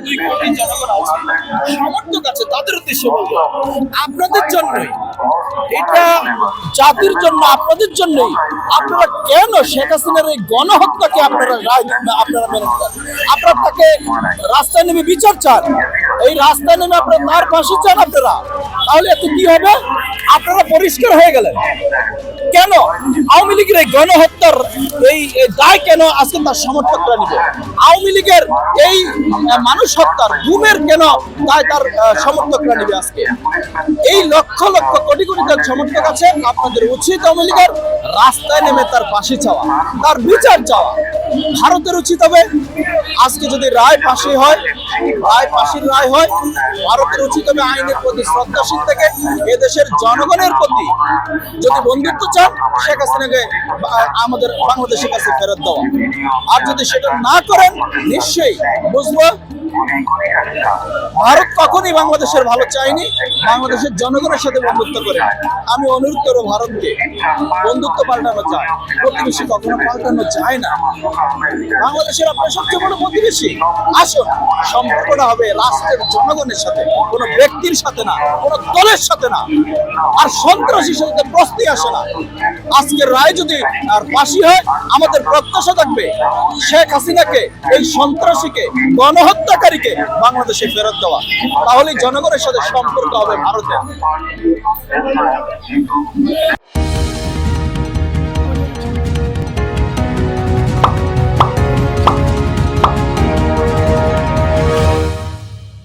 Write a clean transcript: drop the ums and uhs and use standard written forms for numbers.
2 কোটি জনগণ আছে, সমর্থক আছে, তাদের উদ্দেশ্যে বলবো আপনাদের জন্যই, এটা জাতির জন্য, আপনাদের জন্যই আপনারা কেন শেখ হাসিনার এই গণহত্যাকে আপনারা আপনারা মেনে নেন? আপনারা তাকে রাস্তায় নেমে বিচার চান, এই রাস্তায় নেমে আপনারা তার ফাঁসি চান আপনারা, তাহলে এতে কি হবে? আপনারা পরিষ্কার হয়ে গেলেন। কেন আওয়ামী লীগের এই গণহত্যার এই দায় কেন আজকে তার সমর্থকরা নিবে? আওয়ামী লীগের এই মানুষ হত্যার গুমের কেন দায় তার সমর্থকরা নিবে? আজকে এই লক্ষ লক্ষ কোটি কোটি তার সমর্থক আছে, আপনাদের উচিত আওয়ামী লীগের রাস্তায় নেমে তার ফাঁসি চাওয়া, তার বিচার চাওয়া। ভারতের উচিত হবে আজকে যদি রায় ফাঁসি হয়, ফাঁসির রায় হয়, ভারতের উচিত হবে আইনের প্রতি শ্রদ্ধাশীল থেকে এদেশের জনগণের প্রতি যদি বন্ধুত্ব চান শেখ হাসিনাকে আমাদের বাংলাদেশের কাছে ফেরত দেওয়া। আর যদি সেটা না করেন নিশ্চয়ই বুঝবো ভারত কখনই বাংলাদেশের ভালো চায়নি, বাংলাদেশের জনগণের সাথে বন্ধুত্ব করে। আমি অনুরোধ করবো ভারতকে, বন্ধুত্ব পাল্টানো যায়, প্রতিবেশী কখনো পাল্টানো যায় না। বাংলাদেশের আপনার সবচেয়ে বড় প্রতিবেশী, আসুন সম্পর্কটা হবে রাষ্ট্রের জনগণের সাথে, কোনো ব্যক্তির সাথে না, কোনো দলের সাথে না। আর সন্ত্রাসীর সাথে প্রশ্নই আসে না। আজকের রায় যদি আর ফাঁসি হয়, আমাদের প্রত্যাশা থাকবে শেখ হাসিনাকে, এই সন্ত্রাসীকে, গণহত্যাকারীকে বাংলাদেশে ফেরত দেওয়া। তাহলে জনগণের সাথে সম্পর্ক হবে ভারতের।